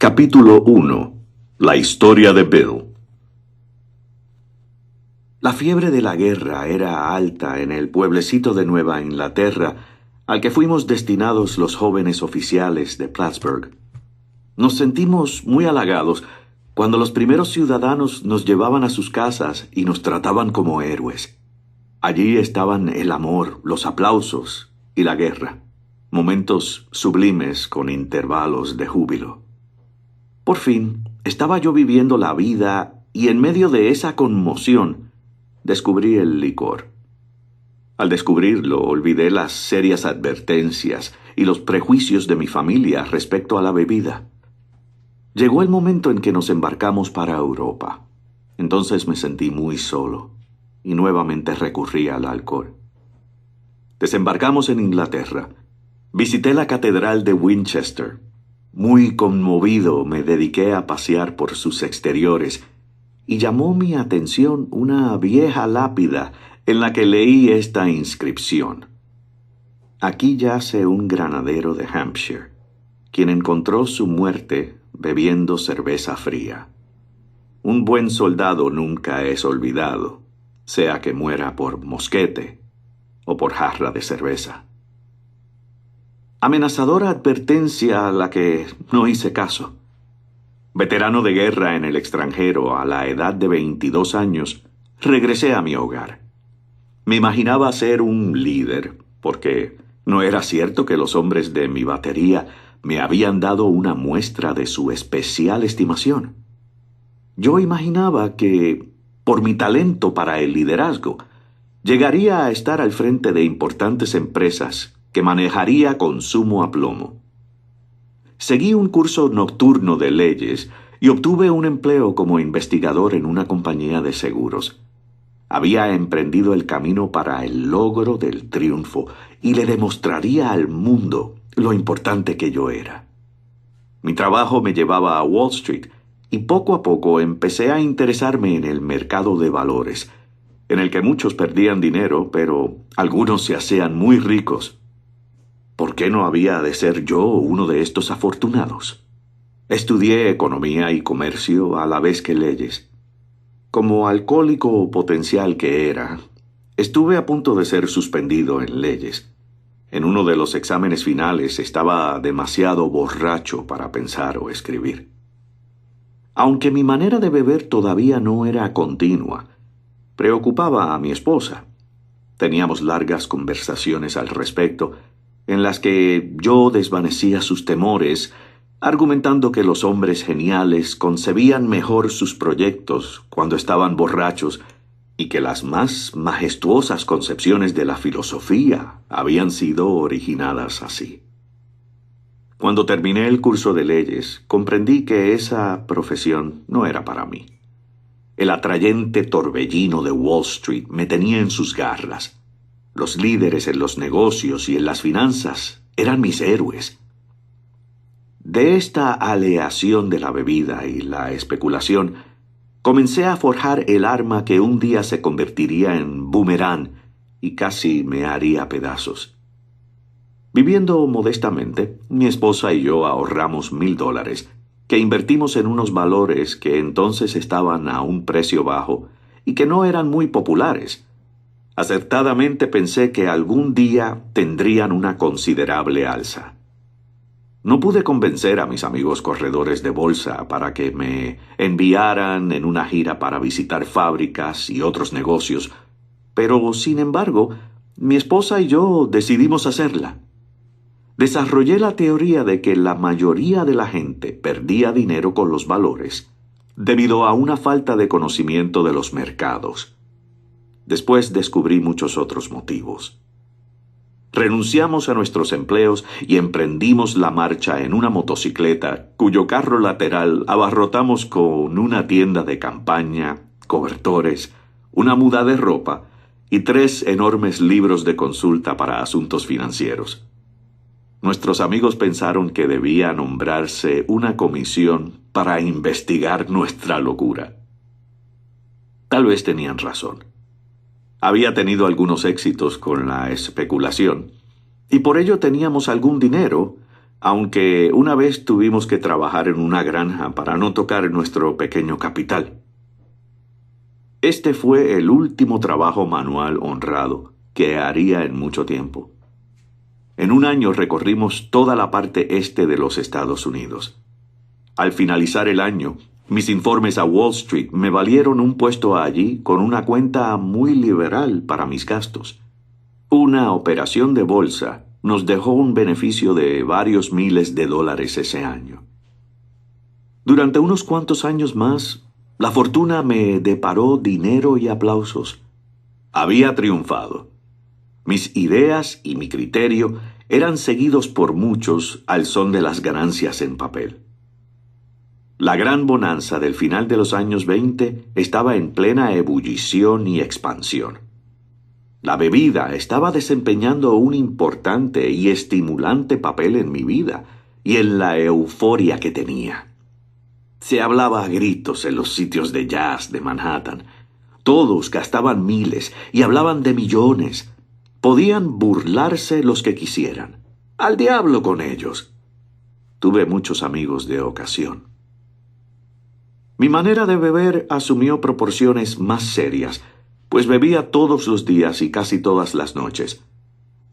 Capítulo 1. La historia de Bill. La fiebre de la guerra era alta en el pueblecito de Nueva Inglaterra al que fuimos destinados los jóvenes oficiales de Plattsburgh. Nos sentimos muy halagados cuando los primeros ciudadanos nos llevaban a sus casas y nos trataban como héroes. Allí estaban el amor, los aplausos y la guerra, momentos sublimes con intervalos de júbilo. Por fin, estaba yo viviendo la vida y en medio de esa conmoción descubrí el licor. Al descubrirlo, olvidé las serias advertencias y los prejuicios de mi familia respecto a la bebida. Llegó el momento en que nos embarcamos para Europa. Entonces me sentí muy solo y nuevamente recurrí al alcohol. Desembarcamos en Inglaterra. Visité la Catedral de Winchester. Muy conmovido me dediqué a pasear por sus exteriores y llamó mi atención una vieja lápida en la que leí esta inscripción: Aquí yace un granadero de Hampshire, quien encontró su muerte bebiendo cerveza fría. Un buen soldado nunca es olvidado, sea que muera por mosquete o por jarra de cerveza. Amenazadora advertencia a la que no hice caso. Veterano de guerra en el extranjero a la edad de 22 años, regresé a mi hogar. Me imaginaba ser un líder, porque no era cierto que los hombres de mi batería me habían dado una muestra de su especial estimación. Yo imaginaba que, por mi talento para el liderazgo, llegaría a estar al frente de importantes empresas que manejaría con sumo aplomo. Seguí un curso nocturno de leyes y obtuve un empleo como investigador en una compañía de seguros. Había emprendido el camino para el logro del triunfo y le demostraría al mundo lo importante que yo era. Mi trabajo me llevaba a Wall Street y poco a poco empecé a interesarme en el mercado de valores, en el que muchos perdían dinero, pero algunos se hacían muy ricos. ¿Por qué no había de ser yo uno de estos afortunados? Estudié economía y comercio a la vez que leyes. Como alcohólico potencial que era, estuve a punto de ser suspendido en leyes. En uno de los exámenes finales estaba demasiado borracho para pensar o escribir. Aunque mi manera de beber todavía no era continua, preocupaba a mi esposa. Teníamos largas conversaciones al respecto, en las que yo desvanecía sus temores, argumentando que los hombres geniales concebían mejor sus proyectos cuando estaban borrachos y que las más majestuosas concepciones de la filosofía habían sido originadas así. Cuando terminé el curso de leyes, comprendí que esa profesión no era para mí. El atrayente torbellino de Wall Street me tenía en sus garras. Los líderes en los negocios y en las finanzas eran mis héroes. De esta aleación de la bebida y la especulación, comencé a forjar el arma que un día se convertiría en boomerang y casi me haría pedazos. Viviendo modestamente, mi esposa y yo ahorramos $1,000 que invertimos en unos valores que entonces estaban a un precio bajo y que no eran muy populares. Acertadamente pensé que algún día tendrían una considerable alza. No pude convencer a mis amigos corredores de bolsa para que me enviaran en una gira para visitar fábricas y otros negocios, pero, sin embargo, mi esposa y yo decidimos hacerla. Desarrollé la teoría de que la mayoría de la gente perdía dinero con los valores debido a una falta de conocimiento de los mercados. Después descubrí muchos otros motivos. Renunciamos a nuestros empleos y emprendimos la marcha en una motocicleta cuyo carro lateral abarrotamos con una tienda de campaña, cobertores, una muda de ropa y 3 enormes libros de consulta para asuntos financieros. Nuestros amigos pensaron que debía nombrarse una comisión para investigar nuestra locura. Tal vez tenían razón. Había tenido algunos éxitos con la especulación, y por ello teníamos algún dinero, aunque una vez tuvimos que trabajar en una granja para no tocar nuestro pequeño capital. Este fue el último trabajo manual honrado que haría en mucho tiempo. En un año recorrimos toda la parte este de los Estados Unidos. Al finalizar el año, mis informes a Wall Street me valieron un puesto allí con una cuenta muy liberal para mis gastos. Una operación de bolsa nos dejó un beneficio de varios miles de dólares ese año. Durante unos cuantos años más, la fortuna me deparó dinero y aplausos. Había triunfado. Mis ideas y mi criterio eran seguidos por muchos al son de las ganancias en papel. La gran bonanza del final de los años 20 estaba en plena ebullición y expansión. La bebida estaba desempeñando un importante y estimulante papel en mi vida y en la euforia que tenía. Se hablaba a gritos en los sitios de jazz de Manhattan. Todos gastaban miles y hablaban de millones. Podían burlarse los que quisieran. ¡Al diablo con ellos! Tuve muchos amigos de ocasión. Mi manera de beber asumió proporciones más serias, pues bebía todos los días y casi todas las noches.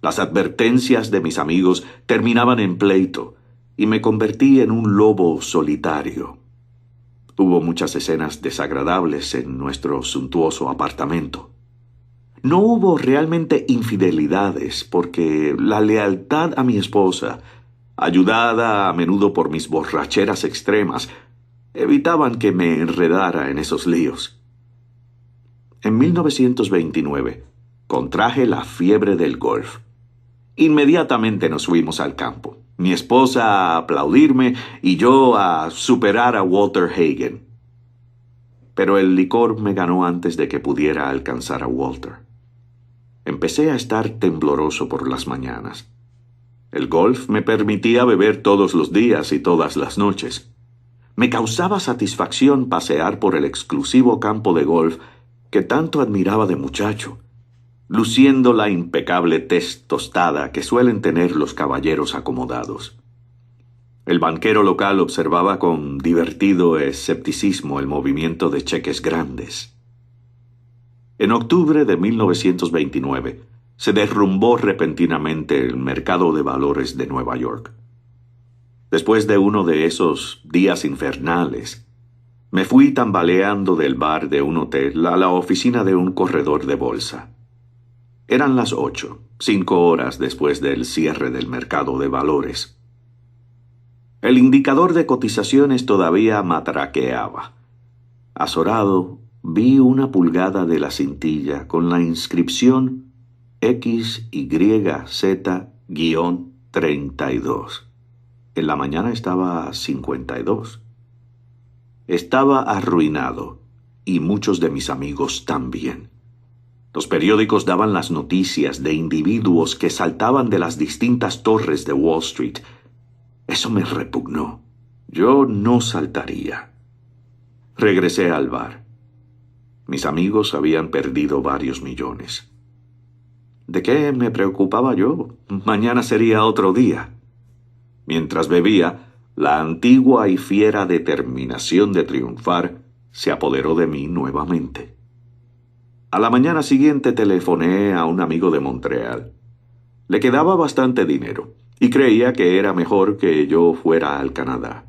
Las advertencias de mis amigos terminaban en pleito, y me convertí en un lobo solitario. Hubo muchas escenas desagradables en nuestro suntuoso apartamento. No hubo realmente infidelidades, porque la lealtad a mi esposa, ayudada a menudo por mis borracheras extremas, evitaban que me enredara en esos líos. En 1929, contraje la fiebre del golf. Inmediatamente nos fuimos al campo. Mi esposa a aplaudirme y yo a superar a Walter Hagen. Pero el licor me ganó antes de que pudiera alcanzar a Walter. Empecé a estar tembloroso por las mañanas. El golf me permitía beber todos los días y todas las noches. Me causaba satisfacción pasear por el exclusivo campo de golf que tanto admiraba de muchacho, luciendo la impecable tez tostada que suelen tener los caballeros acomodados. El banquero local observaba con divertido escepticismo el movimiento de cheques grandes. En octubre de 1929 se derrumbó repentinamente el mercado de valores de Nueva York. Después de uno de esos días infernales, me fui tambaleando del bar de un hotel a la oficina de un corredor de bolsa. Eran las 8, 5 horas después del cierre del mercado de valores. El indicador de cotizaciones todavía matraqueaba. Azorado, vi una pulgada de la cintilla con la inscripción XYZ-32. En la mañana estaba a 52. Estaba arruinado, y muchos de mis amigos también. Los periódicos daban las noticias de individuos que saltaban de las distintas torres de Wall Street. Eso me repugnó. Yo no saltaría. Regresé al bar. Mis amigos habían perdido varios millones. ¿De qué me preocupaba yo? Mañana sería otro día. Mientras bebía, la antigua y fiera determinación de triunfar se apoderó de mí nuevamente. A la mañana siguiente telefoné a un amigo de Montreal. Le quedaba bastante dinero y creía que era mejor que yo fuera al Canadá.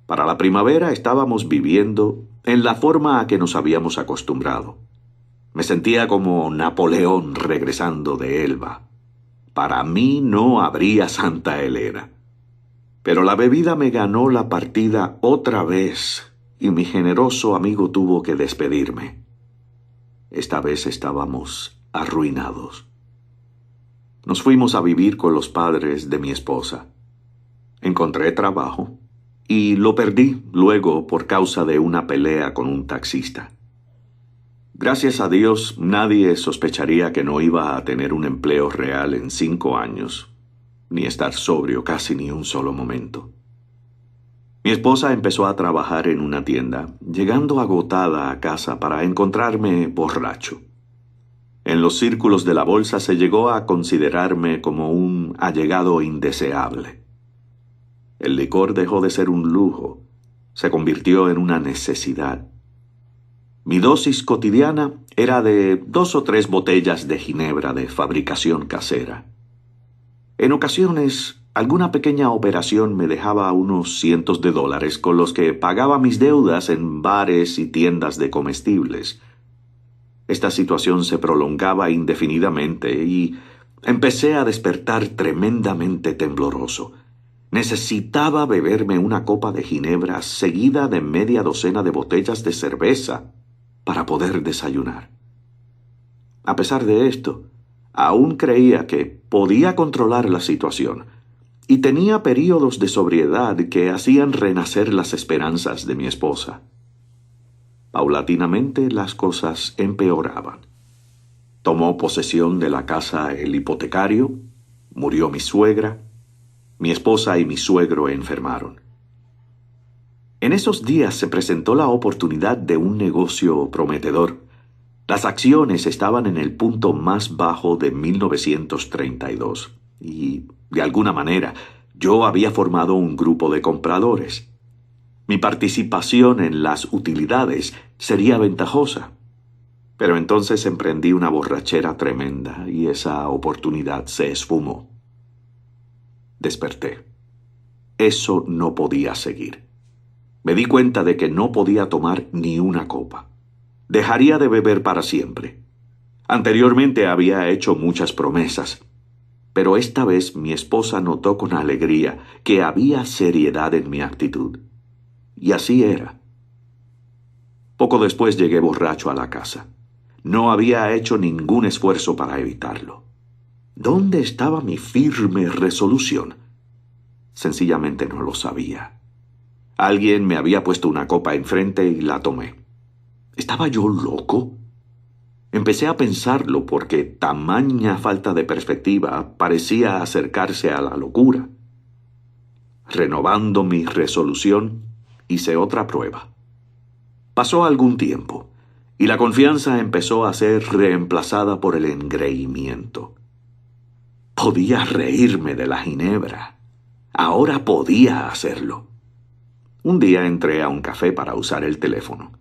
Para la primavera estábamos viviendo en la forma a que nos habíamos acostumbrado. Me sentía como Napoleón regresando de Elba. Para mí no habría Santa Elena. Pero la bebida me ganó la partida otra vez y mi generoso amigo tuvo que despedirme. Esta vez estábamos arruinados. Nos fuimos a vivir con los padres de mi esposa. Encontré trabajo y lo perdí luego por causa de una pelea con un taxista. Gracias a Dios, nadie sospecharía que no iba a tener un empleo real en 5 años, ni estar sobrio casi ni un solo momento. Mi esposa empezó a trabajar en una tienda, llegando agotada a casa para encontrarme borracho. En los círculos de la bolsa se llegó a considerarme como un allegado indeseable. El licor dejó de ser un lujo, se convirtió en una necesidad. Mi dosis cotidiana era de 2 o 3 botellas de ginebra de fabricación casera. En ocasiones, alguna pequeña operación me dejaba unos cientos de dólares con los que pagaba mis deudas en bares y tiendas de comestibles. Esta situación se prolongaba indefinidamente y empecé a despertar tremendamente tembloroso. Necesitaba beberme una copa de ginebra seguida de media docena de botellas de cerveza para poder desayunar. A pesar de esto, aún creía que podía controlar la situación y tenía períodos de sobriedad que hacían renacer las esperanzas de mi esposa. Paulatinamente las cosas empeoraban. Tomó posesión de la casa el hipotecario, murió mi suegra, mi esposa y mi suegro enfermaron. En esos días se presentó la oportunidad de un negocio prometedor. Las acciones estaban en el punto más bajo de 1932 y, de alguna manera, yo había formado un grupo de compradores. Mi participación en las utilidades sería ventajosa. Pero entonces emprendí una borrachera tremenda y esa oportunidad se esfumó. Desperté. Eso no podía seguir. Me di cuenta de que no podía tomar ni una copa. Dejaría de beber para siempre. Anteriormente había hecho muchas promesas, pero esta vez mi esposa notó con alegría que había seriedad en mi actitud. Y así era. Poco después llegué borracho a la casa. No había hecho ningún esfuerzo para evitarlo. ¿Dónde estaba mi firme resolución? Sencillamente no lo sabía. Alguien me había puesto una copa enfrente y la tomé. ¿Estaba yo loco? Empecé a pensarlo porque tamaña falta de perspectiva parecía acercarse a la locura. Renovando mi resolución, hice otra prueba. Pasó algún tiempo y la confianza empezó a ser reemplazada por el engreimiento. Podía reírme de la ginebra. Ahora podía hacerlo. Un día entré a un café para usar el teléfono.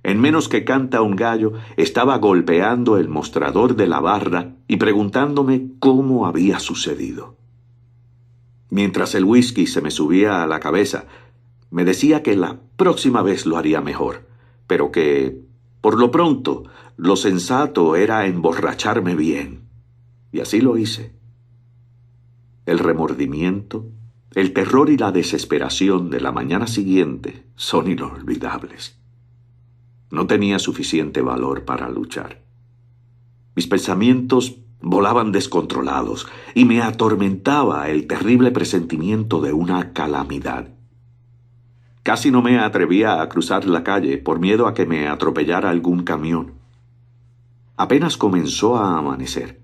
En menos que canta un gallo, estaba golpeando el mostrador de la barra y preguntándome cómo había sucedido. Mientras el whisky se me subía a la cabeza, me decía que la próxima vez lo haría mejor, pero que, por lo pronto, lo sensato era emborracharme bien. Y así lo hice. El remordimiento, el terror y la desesperación de la mañana siguiente son inolvidables. No tenía suficiente valor para luchar. Mis pensamientos volaban descontrolados y me atormentaba el terrible presentimiento de una calamidad. Casi no me atrevía a cruzar la calle por miedo a que me atropellara algún camión. Apenas comenzó a amanecer.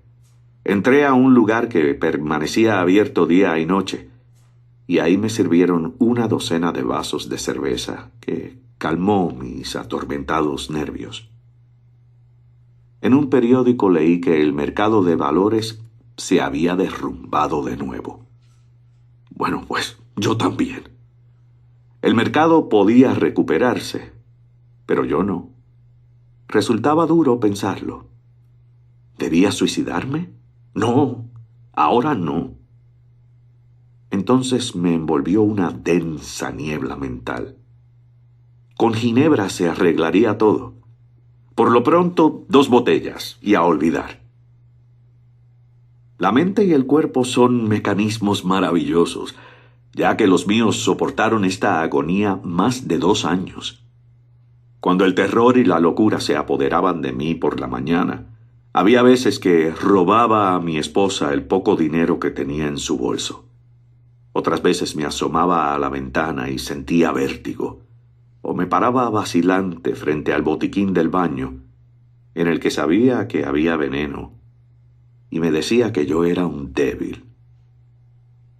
Entré a un lugar que permanecía abierto día y noche, y ahí me sirvieron una docena de vasos de cerveza que calmó mis atormentados nervios. En un periódico leí que el mercado de valores se había derrumbado de nuevo. Bueno, pues yo también. El mercado podía recuperarse, pero yo no. Resultaba duro pensarlo. ¿Debía suicidarme? No, ahora no. Entonces me envolvió una densa niebla mental. Con ginebra se arreglaría todo. Por lo pronto, 2 botellas y a olvidar. La mente y el cuerpo son mecanismos maravillosos, ya que los míos soportaron esta agonía más de 2 años. Cuando el terror y la locura se apoderaban de mí por la mañana, había veces que robaba a mi esposa el poco dinero que tenía en su bolso. Otras veces me asomaba a la ventana y sentía vértigo, o me paraba vacilante frente al botiquín del baño, en el que sabía que había veneno, y me decía que yo era un débil.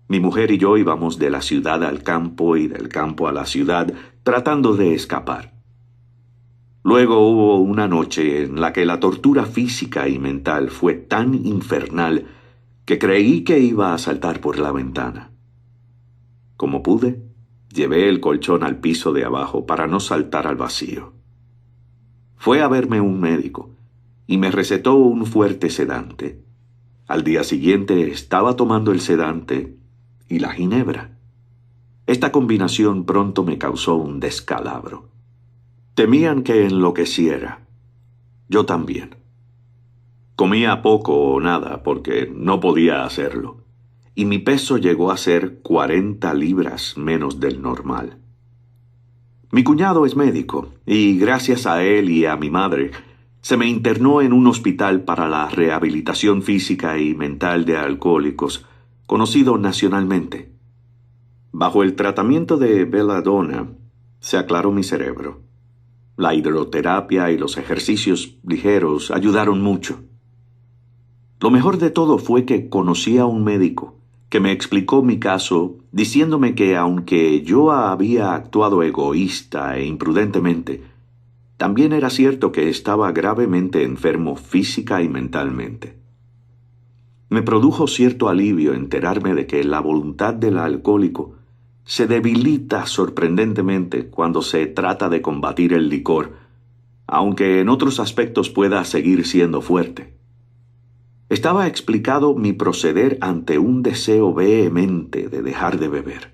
Mi mujer y yo íbamos de la ciudad al campo y del campo a la ciudad, tratando de escapar. Luego hubo una noche en la que la tortura física y mental fue tan infernal que creí que iba a saltar por la ventana. Como pude, llevé el colchón al piso de abajo para no saltar al vacío. Fue a verme un médico y me recetó un fuerte sedante. Al día siguiente estaba tomando el sedante y la ginebra. Esta combinación pronto me causó un descalabro. Temían que enloqueciera. Yo también. Comía poco o nada porque no podía hacerlo, y mi peso llegó a ser 40 libras menos del normal. Mi cuñado es médico, y gracias a él y a mi madre, se me internó en un hospital para la rehabilitación física y mental de alcohólicos, conocido nacionalmente. Bajo el tratamiento de belladona, se aclaró mi cerebro. La hidroterapia y los ejercicios ligeros ayudaron mucho. Lo mejor de todo fue que conocí a un médico que me explicó mi caso diciéndome que aunque yo había actuado egoísta e imprudentemente, también era cierto que estaba gravemente enfermo física y mentalmente. Me produjo cierto alivio enterarme de que la voluntad del alcohólico se debilita sorprendentemente cuando se trata de combatir el licor, aunque en otros aspectos pueda seguir siendo fuerte. Estaba explicado mi proceder ante un deseo vehemente de dejar de beber.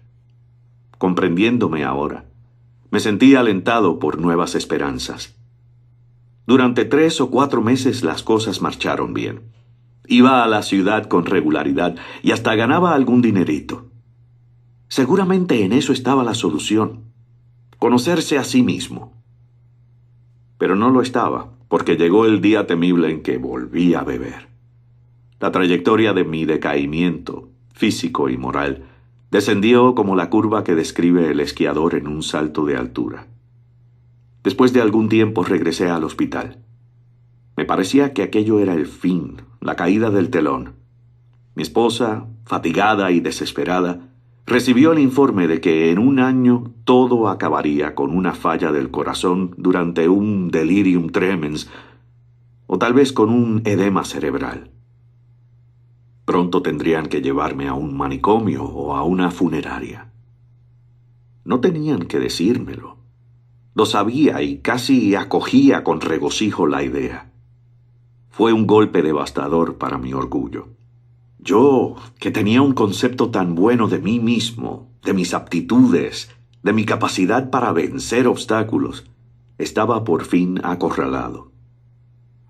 Comprendiéndome ahora, me sentí alentado por nuevas esperanzas. Durante 3 o 4 meses las cosas marcharon bien. Iba a la ciudad con regularidad y hasta ganaba algún dinerito. Seguramente en eso estaba la solución: conocerse a sí mismo. Pero no lo estaba, porque llegó el día temible en que volví a beber. La trayectoria de mi decaimiento, físico y moral, descendió como la curva que describe el esquiador en un salto de altura. Después de algún tiempo regresé al hospital. Me parecía que aquello era el fin, la caída del telón. Mi esposa, fatigada y desesperada, recibió el informe de que en un año todo acabaría con una falla del corazón durante un delirium tremens, o tal vez con un edema cerebral. Pronto tendrían que llevarme a un manicomio o a una funeraria. No tenían que decírmelo. Lo sabía y casi acogía con regocijo la idea. Fue un golpe devastador para mi orgullo. Yo, que tenía un concepto tan bueno de mí mismo, de mis aptitudes, de mi capacidad para vencer obstáculos, estaba por fin acorralado.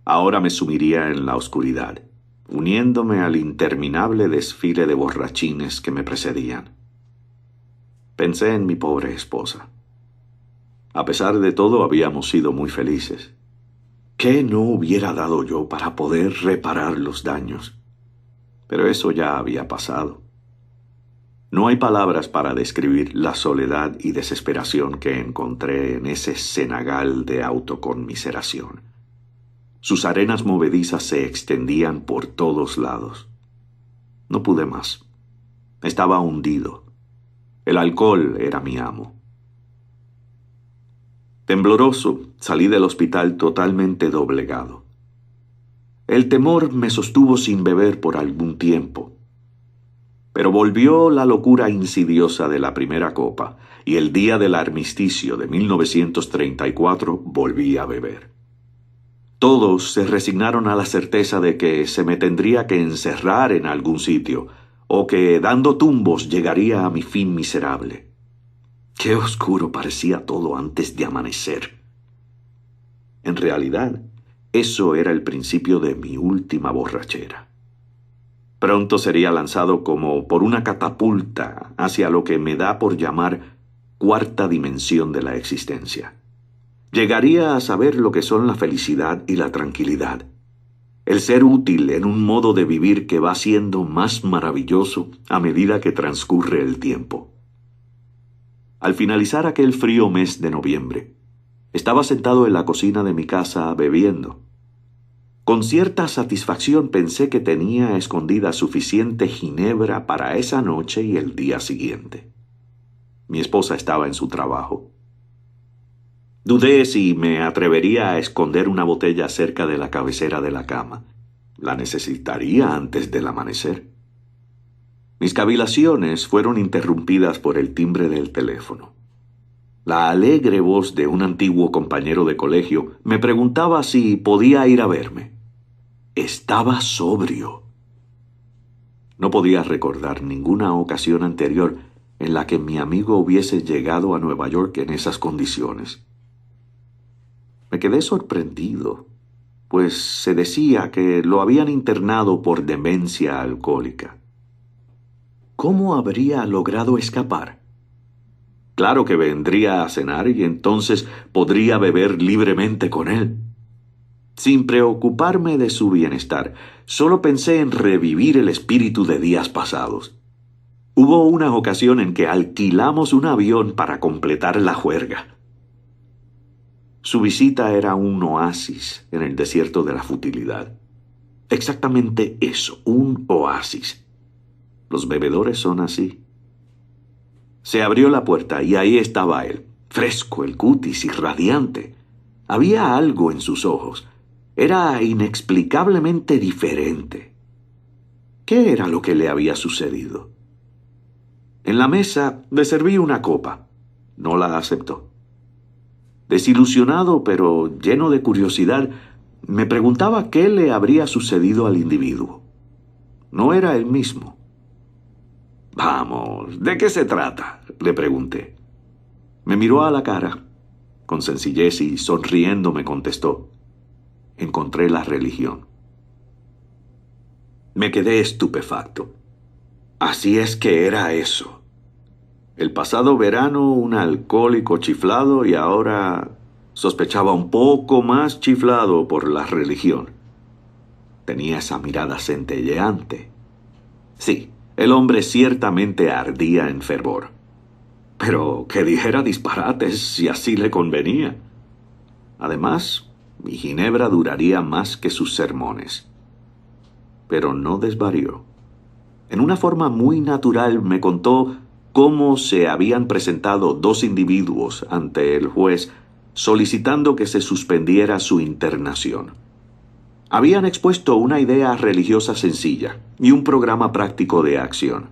Ahora me sumiría en la oscuridad, uniéndome al interminable desfile de borrachines que me precedían. Pensé en mi pobre esposa. A pesar de todo, habíamos sido muy felices. ¿Qué no hubiera dado yo para poder reparar los daños? Pero eso ya había pasado. No hay palabras para describir la soledad y desesperación que encontré en ese cenagal de autoconmiseración. Sus arenas movedizas se extendían por todos lados. No pude más. Estaba hundido. El alcohol era mi amo. Tembloroso, salí del hospital totalmente doblegado. El temor me sostuvo sin beber por algún tiempo. Pero volvió la locura insidiosa de la primera copa, y el día del armisticio de 1934 volví a beber. Todos se resignaron a la certeza de que se me tendría que encerrar en algún sitio, o que dando tumbos llegaría a mi fin miserable. Qué oscuro parecía todo antes de amanecer. En realidad, eso era el principio de mi última borrachera. Pronto sería lanzado como por una catapulta hacia lo que me da por llamar cuarta dimensión de la existencia. Llegaría a saber lo que son la felicidad y la tranquilidad, el ser útil en un modo de vivir que va siendo más maravilloso a medida que transcurre el tiempo. Al finalizar aquel frío mes de noviembre, estaba sentado en la cocina de mi casa bebiendo. Con cierta satisfacción pensé que tenía escondida suficiente ginebra para esa noche y el día siguiente. Mi esposa estaba en su trabajo. Dudé si me atrevería a esconder una botella cerca de la cabecera de la cama. La necesitaría antes del amanecer. Mis cavilaciones fueron interrumpidas por el timbre del teléfono. La alegre voz de un antiguo compañero de colegio me preguntaba si podía ir a verme. Estaba sobrio. No podía recordar ninguna ocasión anterior en la que mi amigo hubiese llegado a Nueva York en esas condiciones. Me quedé sorprendido, pues se decía que lo habían internado por demencia alcohólica. ¿Cómo habría logrado escapar? Claro que vendría a cenar y entonces podría beber libremente con él. Sin preocuparme de su bienestar, solo pensé en revivir el espíritu de días pasados. Hubo una ocasión en que alquilamos un avión para completar la juerga. Su visita era un oasis en el desierto de la futilidad. Exactamente eso, un oasis. Los bebedores son así. Se abrió la puerta y ahí estaba él, fresco, el cutis y radiante. Había algo en sus ojos. Era inexplicablemente diferente. ¿Qué era lo que le había sucedido? En la mesa le serví una copa. No la aceptó. Desilusionado, pero lleno de curiosidad, me preguntaba qué le habría sucedido al individuo. No era el mismo. Vamos, ¿de qué se trata?, le pregunté. Me miró a la cara. Con sencillez y sonriendo me contestó: encontré la religión. Me quedé estupefacto. Así es que era eso. El pasado verano un alcohólico chiflado y ahora sospechaba un poco más chiflado por la religión. Tenía esa mirada centelleante. Sí, el hombre ciertamente ardía en fervor. Pero que dijera disparates si así le convenía. Además, mi ginebra duraría más que sus sermones. Pero no desvarió. En una forma muy natural me contó cómo se habían presentado dos individuos ante el juez solicitando que se suspendiera su internación. Habían expuesto una idea religiosa sencilla y un programa práctico de acción.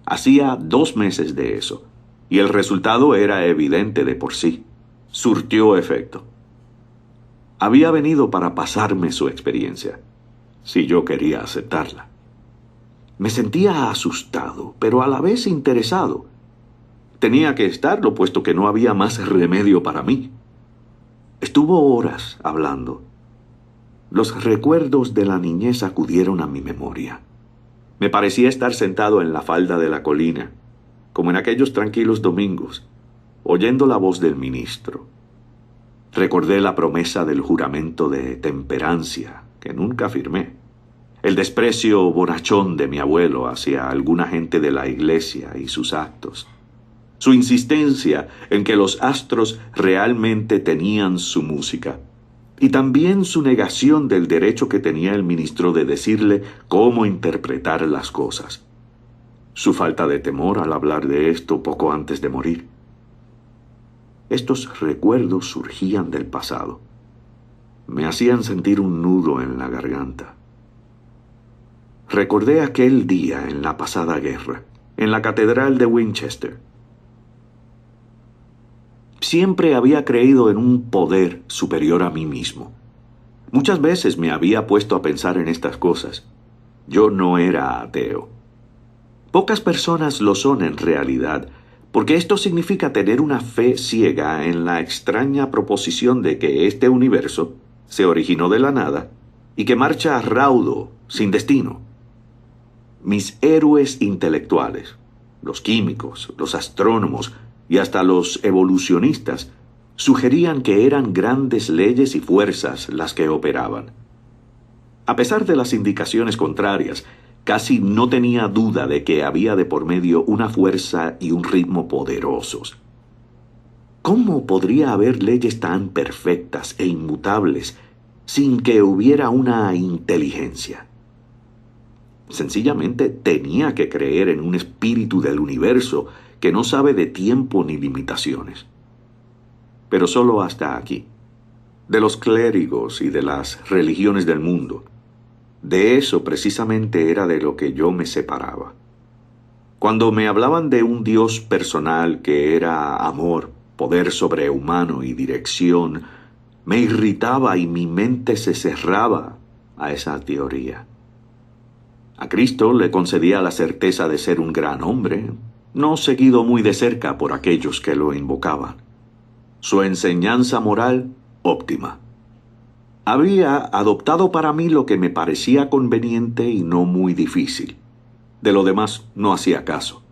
Hacía 2 meses de eso, y el resultado era evidente de por sí. Surtió efecto. Había venido para pasarme su experiencia, si yo quería aceptarla. Me sentía asustado, pero a la vez interesado. Tenía que estarlo, puesto que no había más remedio para mí. Estuvo horas hablando. Los recuerdos de la niñez acudieron a mi memoria. Me parecía estar sentado en la falda de la colina, como en aquellos tranquilos domingos, oyendo la voz del ministro. Recordé la promesa del juramento de temperancia, que nunca firmé. El desprecio bonachón de mi abuelo hacia alguna gente de la iglesia y sus actos. Su insistencia en que los astros realmente tenían su música. Y también su negación del derecho que tenía el ministro de decirle cómo interpretar las cosas. Su falta de temor al hablar de esto poco antes de morir. Estos recuerdos surgían del pasado. Me hacían sentir un nudo en la garganta. Recordé aquel día en la pasada guerra, en la catedral de Winchester. Siempre había creído en un poder superior a mí mismo. Muchas veces me había puesto a pensar en estas cosas. Yo no era ateo. Pocas personas lo son en realidad, porque esto significa tener una fe ciega en la extraña proposición de que este universo se originó de la nada y que marcha a raudo, sin destino. Mis héroes intelectuales, los químicos, los astrónomos y hasta los evolucionistas, sugerían que eran grandes leyes y fuerzas las que operaban. A pesar de las indicaciones contrarias, casi no tenía duda de que había de por medio una fuerza y un ritmo poderosos. ¿Cómo podría haber leyes tan perfectas e inmutables sin que hubiera una inteligencia? Sencillamente tenía que creer en un espíritu del universo que no sabe de tiempo ni limitaciones. Pero solo hasta aquí. De los clérigos y de las religiones del mundo. De eso precisamente era de lo que yo me separaba. Cuando me hablaban de un Dios personal que era amor, poder sobrehumano y dirección, me irritaba y mi mente se cerraba a esa teoría. A Cristo le concedía la certeza de ser un gran hombre, no seguido muy de cerca por aquellos que lo invocaban. Su enseñanza moral, óptima. Había adoptado para mí lo que me parecía conveniente y no muy difícil. De lo demás no hacía caso.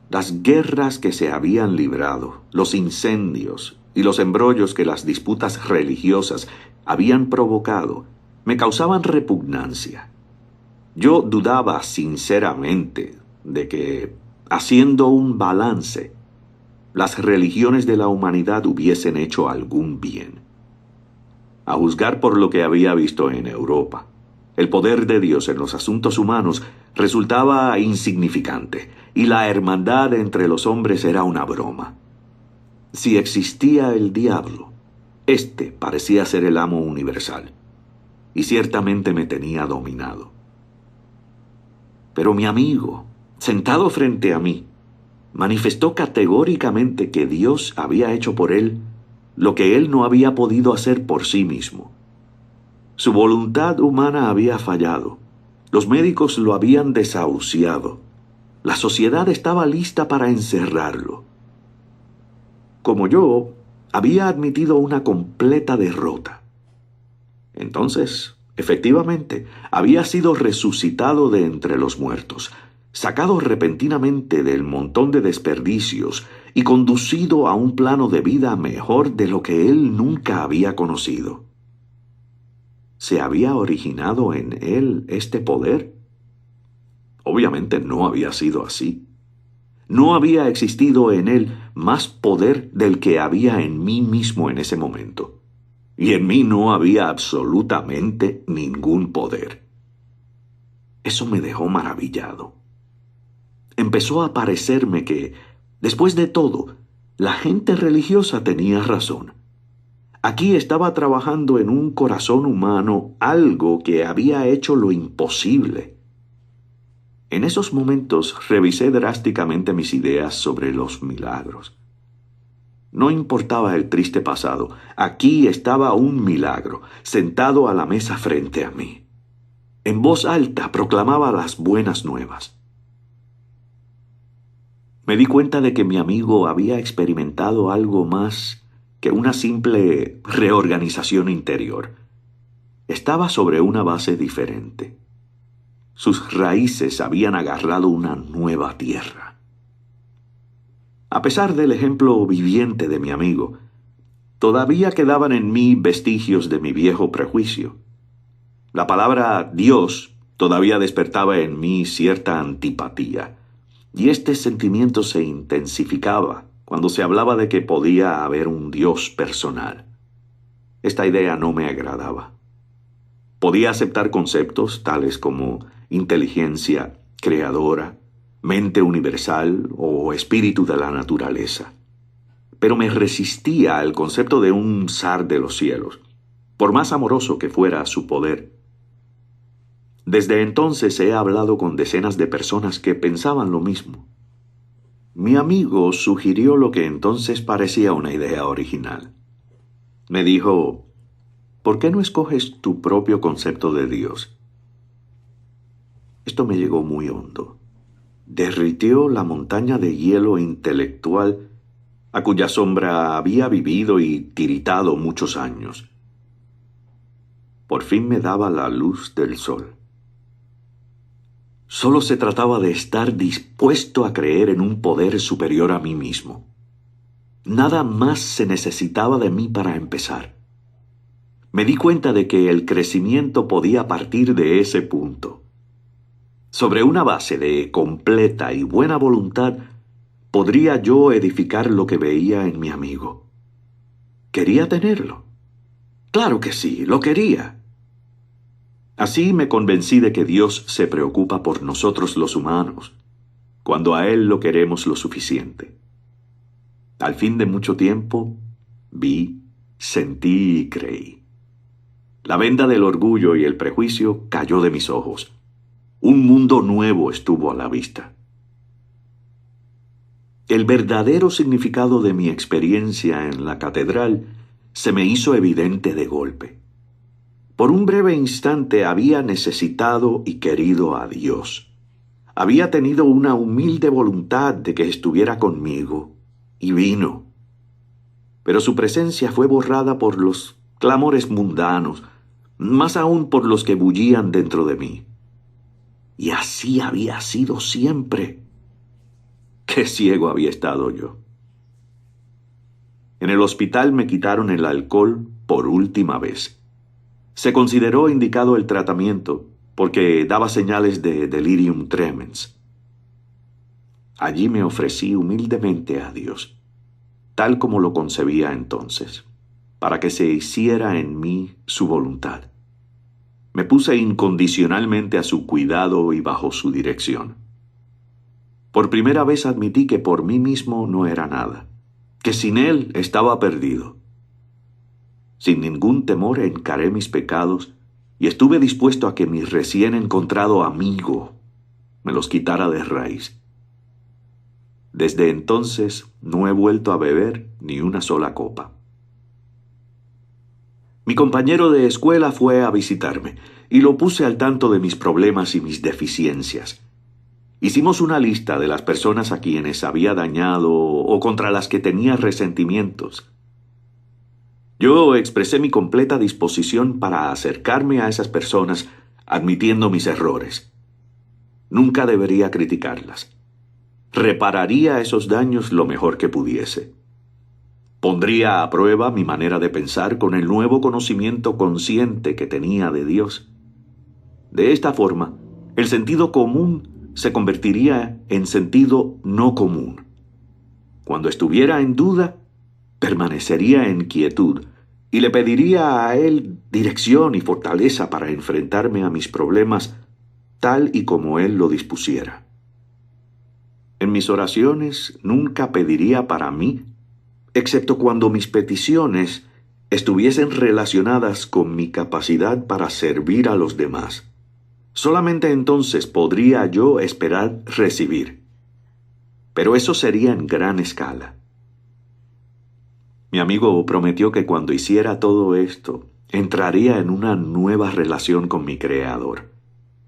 Las guerras que se habían librado, los incendios y los embrollos que las disputas religiosas habían provocado, me causaban repugnancia. Yo dudaba sinceramente de que, haciendo un balance, las religiones de la humanidad hubiesen hecho algún bien. A juzgar por lo que había visto en Europa, el poder de Dios en los asuntos humanos resultaba insignificante y la hermandad entre los hombres era una broma. Si existía el diablo, éste parecía ser el amo universal y ciertamente me tenía dominado. Pero mi amigo, sentado frente a mí, manifestó categóricamente que Dios había hecho por él lo que él no había podido hacer por sí mismo. Su voluntad humana había fallado, los médicos lo habían desahuciado, la sociedad estaba lista para encerrarlo. Como yo, había admitido una completa derrota. Entonces, efectivamente, había sido resucitado de entre los muertos, sacado repentinamente del montón de desperdicios y conducido a un plano de vida mejor de lo que él nunca había conocido. ¿Se había originado en él este poder? Obviamente no había sido así. No había existido en él más poder del que había en mí mismo en ese momento. Y en mí no había absolutamente ningún poder. Eso me dejó maravillado. Empezó a parecerme que, después de todo, la gente religiosa tenía razón. Aquí estaba trabajando en un corazón humano algo que había hecho lo imposible. En esos momentos revisé drásticamente mis ideas sobre los milagros. No importaba el triste pasado, aquí estaba un milagro, sentado a la mesa frente a mí. En voz alta proclamaba las buenas nuevas. Me di cuenta de que mi amigo había experimentado algo más que una simple reorganización interior. Estaba sobre una base diferente. Sus raíces habían agarrado una nueva tierra. A pesar del ejemplo viviente de mi amigo, todavía quedaban en mí vestigios de mi viejo prejuicio. La palabra Dios todavía despertaba en mí cierta antipatía, y este sentimiento se intensificaba cuando se hablaba de que podía haber un Dios personal. Esta idea no me agradaba. Podía aceptar conceptos tales como inteligencia creadora, mente universal o espíritu de la naturaleza. Pero me resistía al concepto de un zar de los cielos, por más amoroso que fuera su poder. Desde entonces he hablado con decenas de personas que pensaban lo mismo. Mi amigo sugirió lo que entonces parecía una idea original. Me dijo, ¿por qué no escoges tu propio concepto de Dios? Esto me llegó muy hondo. Derritió la montaña de hielo intelectual a cuya sombra había vivido y tiritado muchos años. Por fin me daba la luz del sol. Solo se trataba de estar dispuesto a creer en un poder superior a mí mismo. Nada más se necesitaba de mí para empezar. Me di cuenta de que el crecimiento podía partir de ese punto. Sobre una base de completa y buena voluntad, podría yo edificar lo que veía en mi amigo. ¿Quería tenerlo? Claro que sí, lo quería. Así me convencí de que Dios se preocupa por nosotros los humanos, cuando a Él lo queremos lo suficiente. Al fin de mucho tiempo, vi, sentí y creí. La venda del orgullo y el prejuicio cayó de mis ojos. Un mundo nuevo estuvo a la vista. El verdadero significado de mi experiencia en la catedral se me hizo evidente de golpe. Por un breve instante había necesitado y querido a Dios. Había tenido una humilde voluntad de que estuviera conmigo, y vino. Pero su presencia fue borrada por los clamores mundanos, más aún por los que bullían dentro de mí. Y así había sido siempre. ¡Qué ciego había estado yo! En el hospital me quitaron el alcohol por última vez. Se consideró indicado el tratamiento porque daba señales de delirium tremens. Allí me ofrecí humildemente a Dios, tal como lo concebía entonces, para que se hiciera en mí su voluntad. Me puse incondicionalmente a su cuidado y bajo su dirección. Por primera vez admití que por mí mismo no era nada, que sin Él estaba perdido. Sin ningún temor encaré mis pecados y estuve dispuesto a que mi recién encontrado amigo me los quitara de raíz. Desde entonces no he vuelto a beber ni una sola copa. Mi compañero de escuela fue a visitarme y lo puse al tanto de mis problemas y mis deficiencias. Hicimos una lista de las personas a quienes había dañado o contra las que tenía resentimientos. Yo expresé mi completa disposición para acercarme a esas personas admitiendo mis errores. Nunca debería criticarlas. Repararía esos daños lo mejor que pudiese. Pondría a prueba mi manera de pensar con el nuevo conocimiento consciente que tenía de Dios. De esta forma, el sentido común se convertiría en sentido no común. Cuando estuviera en duda, permanecería en quietud y le pediría a Él dirección y fortaleza para enfrentarme a mis problemas tal y como Él lo dispusiera. En mis oraciones nunca pediría para mí, excepto cuando mis peticiones estuviesen relacionadas con mi capacidad para servir a los demás. Solamente entonces podría yo esperar recibir. Pero eso sería en gran escala. Mi amigo prometió que cuando hiciera todo esto, entraría en una nueva relación con mi Creador,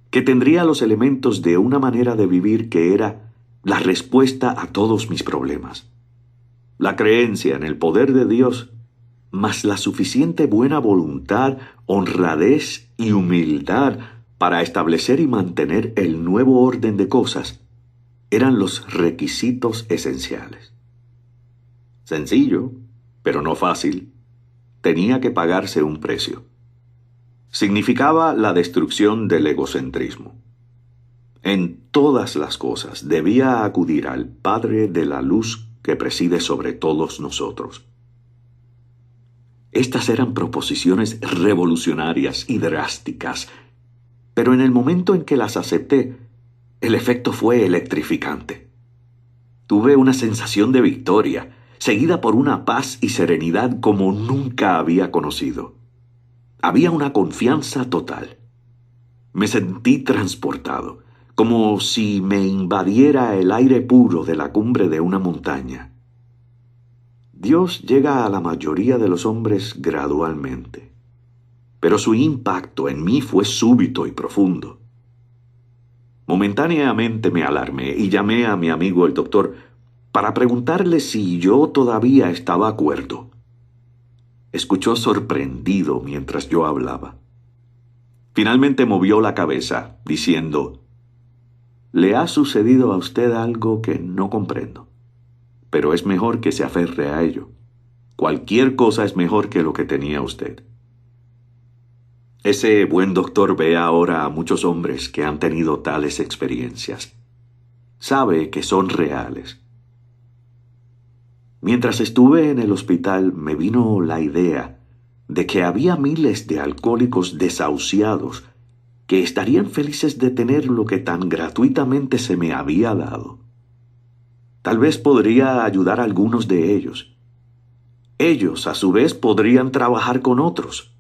que tendría los elementos de una manera de vivir que era la respuesta a todos mis problemas. La creencia en el poder de Dios, más la suficiente buena voluntad, honradez y humildad para establecer y mantener el nuevo orden de cosas, eran los requisitos esenciales. Sencillo, pero no fácil. Tenía que pagarse un precio. Significaba la destrucción del egocentrismo. En todas las cosas debía acudir al Padre de la luz que preside sobre todos nosotros. Estas eran proposiciones revolucionarias y drásticas, pero en el momento en que las acepté, el efecto fue electrificante. Tuve una sensación de victoria, seguida por una paz y serenidad como nunca había conocido. Había una confianza total. Me sentí transportado, como si me invadiera el aire puro de la cumbre de una montaña. Dios llega a la mayoría de los hombres gradualmente, pero su impacto en mí fue súbito y profundo. Momentáneamente me alarmé y llamé a mi amigo el doctor para preguntarle si yo todavía estaba cuerdo. Escuchó sorprendido mientras yo hablaba. Finalmente movió la cabeza, diciendo: «Le ha sucedido a usted algo que no comprendo, pero es mejor que se aferre a ello. Cualquier cosa es mejor que lo que tenía usted». Ese buen doctor ve ahora a muchos hombres que han tenido tales experiencias. Sabe que son reales. Mientras estuve en el hospital me vino la idea de que había miles de alcohólicos desahuciados que estarían felices de tener lo que tan gratuitamente se me había dado. Tal vez podría ayudar a algunos de ellos. Ellos, a su vez, podrían trabajar con otros.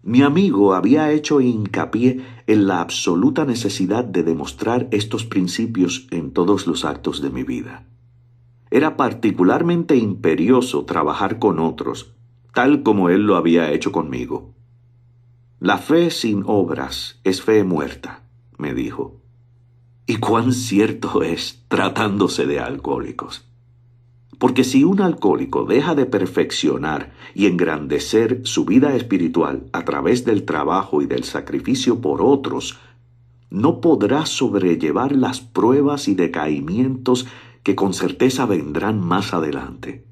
Mi amigo había hecho hincapié en la absoluta necesidad de demostrar estos principios en todos los actos de mi vida. era particularmente imperioso trabajar con otros, tal como él lo había hecho conmigo. La fe sin obras es fe muerta, me dijo. Y cuán cierto es tratándose de alcohólicos. Porque si un alcohólico deja de perfeccionar y engrandecer su vida espiritual a través del trabajo y del sacrificio por otros, no podrá sobrellevar las pruebas y decaimientos que con certeza vendrán más adelante.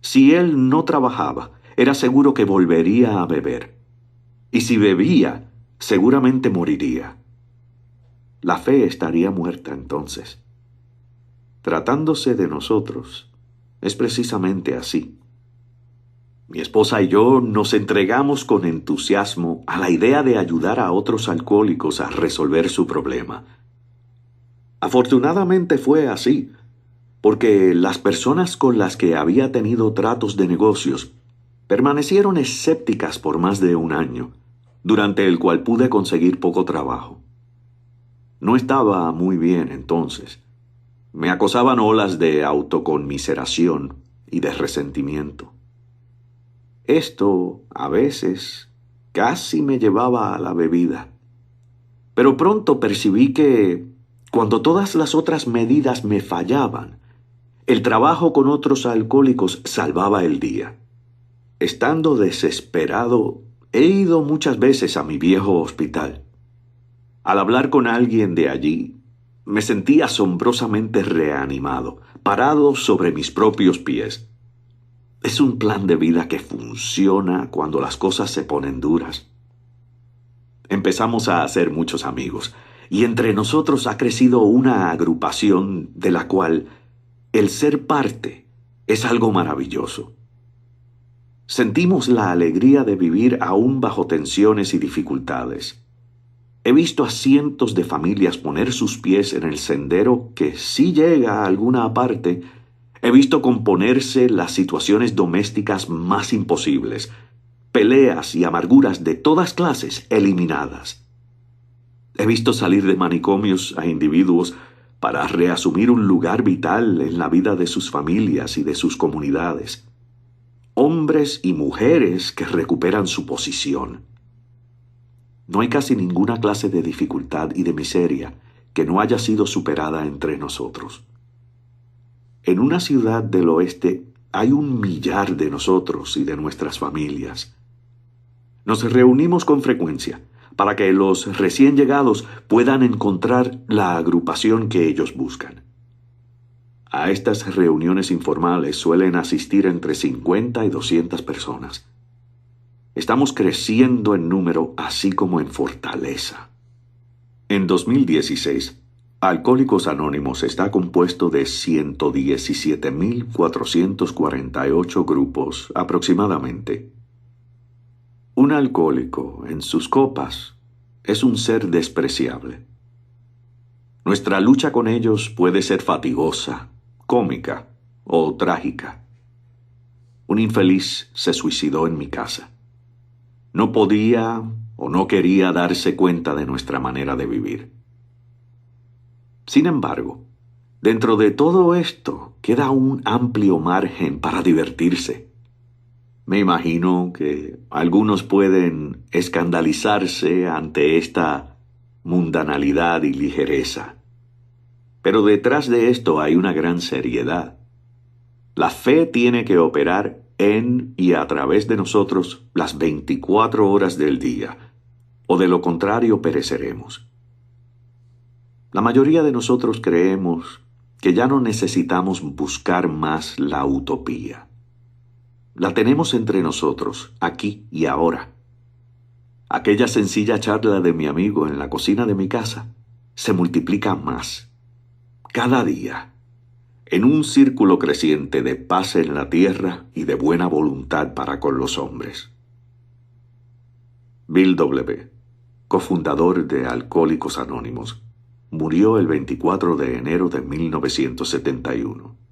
Si él no trabajaba, era seguro que volvería a beber. Y si bebía, seguramente moriría. La fe estaría muerta entonces. Tratándose de nosotros, es precisamente así. Mi esposa y yo nos entregamos con entusiasmo a la idea de ayudar a otros alcohólicos a resolver su problema. Afortunadamente fue así, porque las personas con las que había tenido tratos de negocios permanecieron escépticas por más de un año, durante el cual pude conseguir poco trabajo. No estaba muy bien entonces. Me acosaban olas de autoconmiseración y de resentimiento. Esto, a veces, casi me llevaba a la bebida. Pero pronto percibí que, cuando todas las otras medidas me fallaban, el trabajo con otros alcohólicos salvaba el día. Estando desesperado, he ido muchas veces a mi viejo hospital. Al hablar con alguien de allí, me sentí asombrosamente reanimado, parado sobre mis propios pies. Es un plan de vida que funciona cuando las cosas se ponen duras. Empezamos a hacer muchos amigos, y entre nosotros ha crecido una agrupación de la cual el ser parte es algo maravilloso. Sentimos la alegría de vivir aún bajo tensiones y dificultades. He visto a cientos de familias poner sus pies en el sendero que sí llega a alguna parte. He visto componerse las situaciones domésticas más imposibles, peleas y amarguras de todas clases eliminadas. He visto salir de manicomios a individuos para reasumir un lugar vital en la vida de sus familias y de sus comunidades. Hombres y mujeres que recuperan su posición. No hay casi ninguna clase de dificultad y de miseria que no haya sido superada entre nosotros. En una ciudad del oeste hay 1 millar de nosotros y de nuestras familias. Nos reunimos con frecuencia para que los recién llegados puedan encontrar la agrupación que ellos buscan. A estas reuniones informales suelen asistir entre 50 y 200 personas. Estamos creciendo en número así como en fortaleza. En 2016, Alcohólicos Anónimos está compuesto de 117.448 grupos aproximadamente. Un alcohólico en sus copas es un ser despreciable. Nuestra lucha con ellos puede ser fatigosa, cómica o trágica. Un infeliz se suicidó en mi casa. No podía o no quería darse cuenta de nuestra manera de vivir. Sin embargo, dentro de todo esto queda un amplio margen para divertirse. Me imagino que algunos pueden escandalizarse ante esta mundanalidad y ligereza. Pero detrás de esto hay una gran seriedad. La fe tiene que operar en y a través de nosotros las 24 horas del día, o de lo contrario pereceremos. La mayoría de nosotros creemos que ya no necesitamos buscar más la utopía. La tenemos entre nosotros, aquí y ahora. Aquella sencilla charla de mi amigo en la cocina de mi casa se multiplica más, cada día, en un círculo creciente de paz en la tierra y de buena voluntad para con los hombres. Bill W., cofundador de Alcohólicos Anónimos, murió el 24 de enero de 1971.